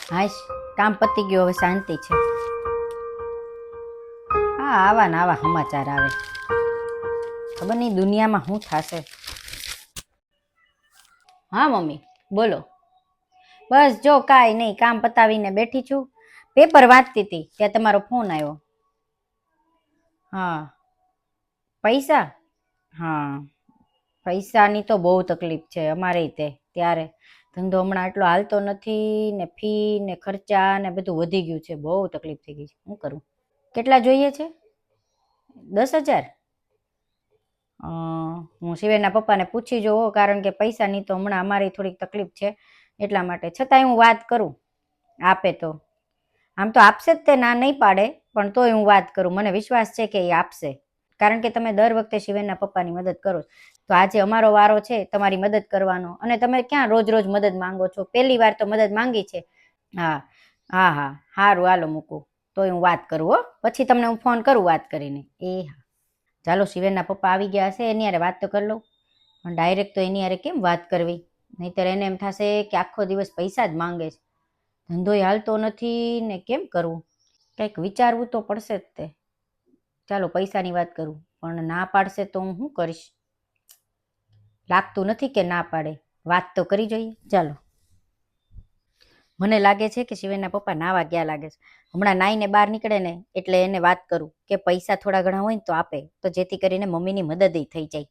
હાશ, કામ પતી ગયું, હવે શાંતિ છે. હા, આવા ને આવા સમાચાર આવે, ખબર નહીં દુનિયામાં શું થશે. હા મમ્મી, બોલો. બસ જો કાંઈ નહીં, કામ પતાવીને બેઠી છું. પેપર વાંચતી હતી ત્યાં તમારો ફોન આવ્યો. હા, પૈસા. હા, પૈસાની તો બહુ તકલીફ છે અમારે ત્યારે. ધંધો હમણાં એટલો હાલતો નથી ને, ફી ને ખર્ચા ને બધું વધી ગયું છે. બહુ તકલીફ થઈ ગઈ છે. શું કરું? કેટલા જોઈએ છે? 10,000? હું શિવેરના પપ્પાને પૂછી જોઉં, કારણ કે પૈસાની તો હમણાં અમારી થોડીક તકલીફ છે, એટલા માટે. છતાંય હું વાત કરું, આપે તો. આમ તો આપશે જ, તે ના નહીં પાડે, પણ તોય હું વાત કરું. મને વિશ્વાસ છે કે એ આપશે, કારણ કે તમે દર વખતે શિવેનના પપ્પાની મદદ કરો. તો આજે અમારો વારો છે તમારી મદદ કરવાનો, અને તમે ક્યાં રોજ રોજ મદદ માંગો છો? પહેલી વાર તો મદદ માંગી છે. હા હા હા, સારું, હાલો મૂકું. તોય હું વાત કરું હો, પછી તમને હું ફોન કરું વાત કરીને. એ હા, ચાલો, શિવેનના પપ્પા આવી ગયા હશે, એની હારે વાત તો કરી લઉં. પણ ડાયરેક્ટ તો એની હારે કેમ વાત કરવી? નહીંતર એને એમ થશે કે આખો દિવસ પૈસા જ માંગે છે, ધંધોય હાલતો નથી ને, કેમ કરવું? કંઈક વિચારવું તો પડશે જ તે. ચાલો, પૈસાની વાત કરું, પણ ના પાડશે તો હું શું કરીશ? લાગતું નથી કે ના પાડે, વાત તો કરી જોઈએ. ચાલો, મને લાગે છે કે શિવેનના પપ્પા નાવા ગયા લાગે છે. હમણાં નાઈને બહાર નીકળે ને એટલે એને વાત કરું કે પૈસા થોડા ઘણા હોય ને તો આપે, તો જેથી કરીને મમ્મીની મદદ થઈ જાય.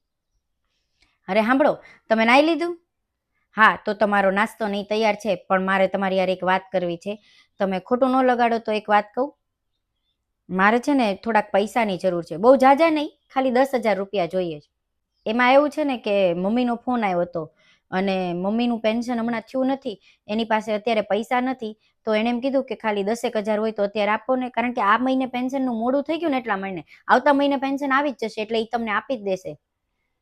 અરે સાંભળો, તમે નાઈ લીધું? હા, તો તમારો નાસ્તો નહીં તૈયાર છે, પણ મારે તમારી યાર એક વાત કરવી છે. તમે ખોટું ન લગાડો તો એક વાત કહું. મારે છે ને થોડાક પૈસાની જરૂર છે, બહુ ઝાઝા નહીં, ખાલી 10,000 રૂપિયા જોઈએ છે. એમાં એવું છે ને કે મમ્મીનો ફોન આવ્યો હતો, અને મમ્મીનું પેન્શન હમણાં થયું નથી, એની પાસે અત્યારે પૈસા નથી. તો એણે એમ કીધું કે ખાલી 10,000 હોય તો અત્યારે આપો ને, કારણ કે આ મહિને પેન્શનનું મોડું થઈ ગયું ને, એટલા મહિને. આવતા મહિને પેન્શન આવી જ જશે, એટલે એ તમને આપી જ દેશે.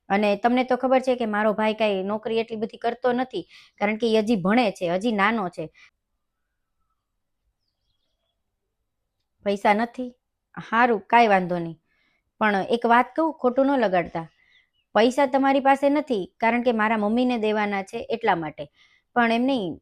અને તમને તો ખબર છે કે મારો ભાઈ કાંઈ નોકરી એટલી બધી કરતો નથી, કારણ કે એ હજી ભણે છે, હજી નાનો છે. પૈસા નથી? સારું, કાંઈ વાંધો નહીં. પણ એક વાત કહું, ખોટું ન લગાડતા. પૈસા તમારી પાસે નથી કારણ કે મારા મમ્મીને દેવાના છે, એટલા માટે. પણ એમ નહીં,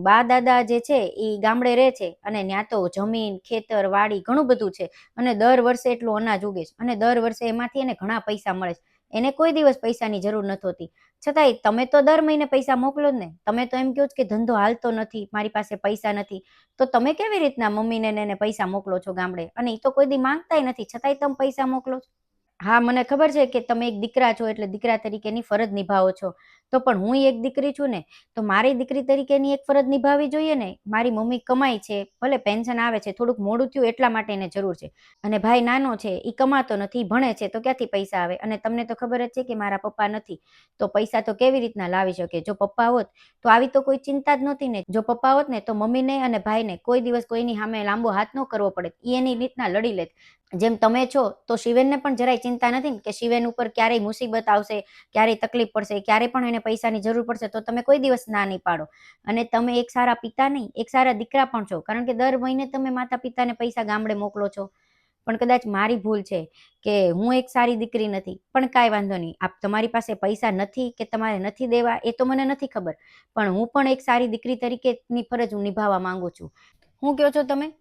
બા દાદા જે છે એ ગામડે રહે છે, અને ત્યાં તો જમીન, ખેતર, વાડી ઘણું બધું છે, અને દર વર્ષે એટલું અનાજ ઉગે છે, અને દર વર્ષે એમાંથી એને ઘણા પૈસા મળે છે. એને કોઈ દિવસ પૈસાની જરૂર નથી હોતી. છતાંય તમે તો દર મહિને પૈસા મોકલો જ ને. તમે તો એમ કહો છો કે ધંધો હાલતો નથી, મારી પાસે પૈસા નથી. તો તમે કેવી રીતના મમ્મીને એને પૈસા મોકલો છો ગામડે? અને એ તો કોઈ દી માંગતાય નથી, છતાંય તમે પૈસા મોકલો છો. હા, મને ખબર છે કે તમે એક દીકરા છો, એટલે દીકરા તરીકેની ફરજ નિભાવો છો. તો પણ હું એક દીકરી છું ને, તો મારી દીકરી તરીકેની એક ફરજ નિભાવવી જોઈએ ને. મારી મમ્મી કમાય છે, ભલે પેન્શન આવે છે, થોડુંક મોડું થયું એટલા માટે એને જરૂર છે. અને ભાઈ નાનો છે, એ કમાતો નથી, ભણે છે, તો ક્યાંથી પૈસા આવે? અને તમને તો ખબર જ છે કે મારા પપ્પા નથી, તો પૈસા તો કેવી રીતના લાવી શકે? જો પપ્પા હોત તો આવી તો કોઈ ચિંતા જ નહોતી ને. જો પપ્પા હોત ને તો મમ્મીને અને ભાઈને કોઈ દિવસ કોઈની સામે લાંબો હાથ ન કરવો પડે, એ એની રીતના લડી લેત. જેમ તમે છો, તો શિવેનને પણ જરાય ચિંતા નથી ને કે શિવેન ઉપર ક્યારેય મુસીબત આવશે, ક્યારેય તકલીફ પડશે, ક્યારે પણ એને પૈસાની જરૂર પડશે, તો તમે કોઈ દિવસ ના નહીં પાડો. અને તમે એક સારા પિતા નહીં, એક સારા દીકરા પણ છો, કારણ કે દર મહિને તમે માતા પિતાને પૈસા ગામડે મોકલો છો. પણ કદાચ મારી ભૂલ છે કે હું એક સારી દીકરી નથી, પણ કાંઈ વાંધો નહીં. આપ તમારી પાસે પૈસા નથી કે તમારે નથી દેવા, એ તો મને નથી ખબર, પણ હું પણ એક સારી દીકરી તરીકેની ફરજ હું નિભાવવા માંગુ છું. શું કહો છો તમે?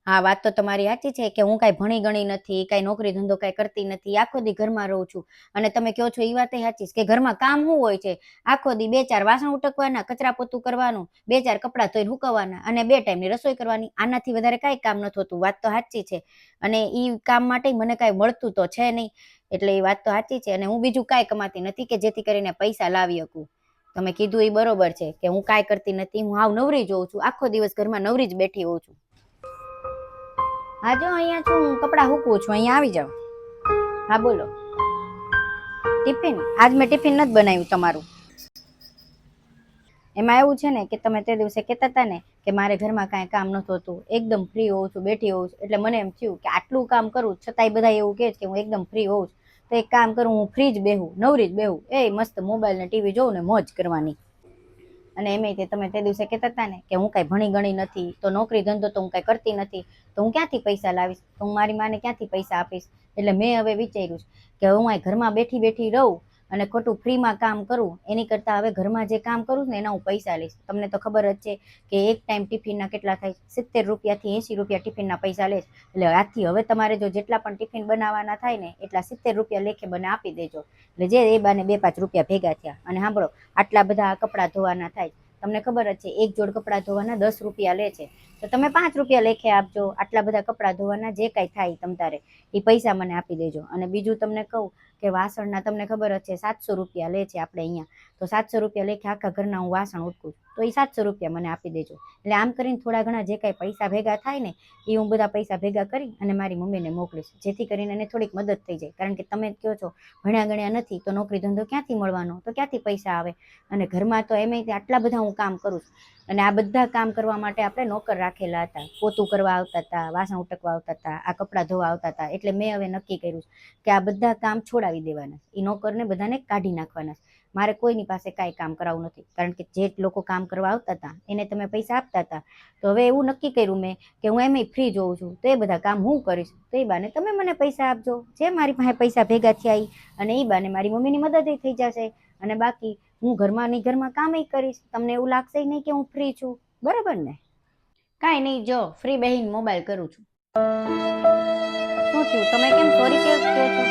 હા, વાત તો તમારી સાચી છે કે હું કાંઈ ભણી ગણી નથી, કાંઈ નોકરી ધંધો કાંઈ કરતી નથી, આખો દી ઘરમાં રહું છું. અને તમે કહો છો એ વાત સાચી છે કે ઘરમાં કામ શું હોય છે? આખો દી 2-4 વાસણ ઉટકવાના, કચરા પોતું કરવાનું, 2-4 કપડાં ધોઈને સુકવવાના, અને 2 ટાઈમની રસોઈ કરવાની. આનાથી વધારે કાંઈ કામ નથી હોતું. વાત તો સાચી છે. અને એ કામ માટે મને કાંઈ મળતું તો છે નહીં, એટલે એ વાત તો સાચી છે. અને હું બીજું કાંઈ કમાતી નથી કે જેથી કરીને પૈસા લાવી શકું. તમે કીધું એ બરોબર છે કે હું કાંઈ કરતી નથી, હું હાવ નવરી જોઉં છું, આખો દિવસ ઘરમાં નવરી જ બેઠી હોઉં છું. હા, જો અહીંયા છું, હું કપડાં સૂકવું છું, અહીંયા આવી જાઓ. હા, બોલો. ટિફિન? આજ મેં ટિફિન નથી બનાવ્યું તમારું. એમાં એવું છે ને કે તમે તે દિવસે કહેતા હતા ને કે મારે ઘરમાં કાંઈ કામ નથી હોતું, એકદમ ફ્રી હોઉં છું, બેઠી હોઉં છું. એટલે મને એમ થયું કે આટલું કામ કરું છતાંય બધા એવું કહે છે કે હું એકદમ ફ્રી હોઉં છું, તો એક કામ કરું, હું ફ્રી જ બેહું, નવરી જ બેહું, મસ્ત મોબાઈલ ને ટીવી જોઉં ને મોજ કરવાની. અને એમ કે તમે તે દિવસે કહેતા હતા ને કે હું કાંઈ ભણી ગણી નથી, તો નોકરી ધંધો તો હું કાંઈ કરતી નથી, તો હું ક્યાંથી પૈસા લાવીશ? તો હું મારી માને ક્યાંથી પૈસા આપીશ? એટલે મેં હવે વિચાર્યું કે હું આ ઘરમાં બેઠી બેઠી રહું, અને ખોટું ફ્રીમાં કામ કરું એની કરતાં હવે ઘરમાં જે કામ કરું ને એના હું પૈસા લઈશ. તમને તો ખબર જ છે કે એક ટાઈમ ટિફિનના કેટલા થાય, 70 રૂપિયાથી 80 રૂપિયા ટિફિનના પૈસા લે. એટલે આજથી હવે તમારે જો જેટલા પણ ટિફિન બનાવવાના થાય ને એટલા 70 રૂપિયા લેખે મને આપી દેજો. એટલે જે એ બાને 2-5 રૂપિયા ભેગા થયા. અને સાંભળો, આટલા બધા કપડાં ધોવાના થાય, તમને ખબર જ છે એક જોડ કપડાં ધોવાના 10 રૂપિયા લે છે, તો તમે 5 રૂપિયા લેખે આપજો. આટલા બધા કપડાં ધોવાના જે કાંઈ થાય તમ તારે એ પૈસા મને આપી દેજો. અને બીજું તમને કહું કે વાસણના તમને ખબર જ છે 700 રૂપિયા લે છે આપણે અહીંયા, તો 700 રૂપિયા લેખે આખા ઘરના હું વાસણ ઉટકું, તો એ 700 રૂપિયા મને આપી દેજો. એટલે આમ કરીને થોડા ઘણા જે કાંઈ પૈસા ભેગા થાય ને એ હું બધા પૈસા ભેગા કરી અને મારી મમ્મીને મોકલીશ, જેથી કરીને એને થોડીક મદદ થઈ જાય. કારણ કે તમે કહો છો ભણ્યા ગણ્યા નથી તો નોકરી ધંધો ક્યાંથી મળવાનો, તો ક્યાંથી પૈસા આવે. અને ઘરમાં તો એમાંય આટલા બધા હું કામ કરું છું, અને આ બધા કામ કરવા માટે આપણે નોકર રાખેલા હતા. પોતું કરવા આવતા હતા, વાસણ ઉટકવા આવતા હતા, આ કપડાં ધોવા આવતા હતા. એટલે મેં હવે નક્કી કર્યું કે આ બધા કામ છોડાવી દેવાના, એ નોકરને બધાને કાઢી નાખવાના. મારે કોઈની પાસે કાંઈ કામ કરાવવું નથી, કારણ કે જે લોકો કામ કરવા આવતા હતા એને તમે પૈસા આપતા હતા. તો હવે એવું નક્કી કર્યું મેં કે હું એમ ફ્રી જોઉં છું, તો એ બધા કામ હું કરીશ. તો એ બાને તમે મને પૈસા આપજો, જે મારી પાસે પૈસા ભેગા થયા અને એ બાને મારી મમ્મીની મદદ થઈ જશે. અને બાકી હું ઘરમાં કામ કરીશ, તમને એવું લાગશે નહીં કે હું ફ્રી છું. બરાબર ને? કાંઈ નહીં, જો ફ્રી બેહીને મોબાઈલ કરું છું. શું થયું, તમે કેમ સોરી કહો છો?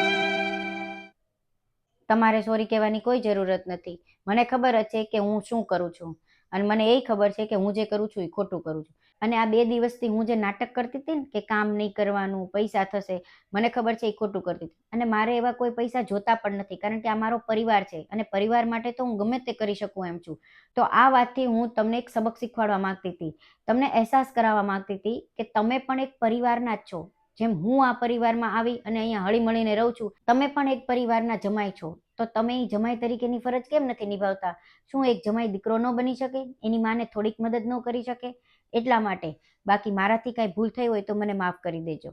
તમારે સોરી કહેવાની કોઈ જરૂરત નથી. મને ખબર જ છે કે હું શું કરું છું, અને મને એ ખબર છે કે હું જે કરું છું એ ખોટું કરું છું. અને આ 2 દિવસથી હું જે નાટક કરતી હતી ને કે કામ નહીં કરવાનું, પૈસા થશે, મને ખબર છે એ ખોટું કરતી હતી. અને મારે એવા કોઈ પૈસા જોતા પણ નથી, કારણ કે આ મારો પરિવાર છે અને પરિવાર માટે તો હું ગમે તે કરી શકું એમ છું. તો આ વાતથી હું તમને એક સબક શીખવાડવા માંગતી હતી, તમને અહેસાસ કરાવવા માંગતી હતી કે તમે પણ એક પરિવારના જ છો. જેમ હું આ પરિવારમાં આવી અને અહીંયા હળીમળીને રહું છું, તમે પણ એક પરિવારના જમાઈ છો. તો તમે એ જમાઈ તરીકેની ફરજ કેમ નથી નિભાવતા? શું એક જમાઈ દીકરો ન બની શકે? એની માને થોડીક મદદ ન કરી શકે? એટલા માટે. બાકી મારાથી કાંઈ ભૂલ થઈ હોય તો મને માફ કરી દેજો.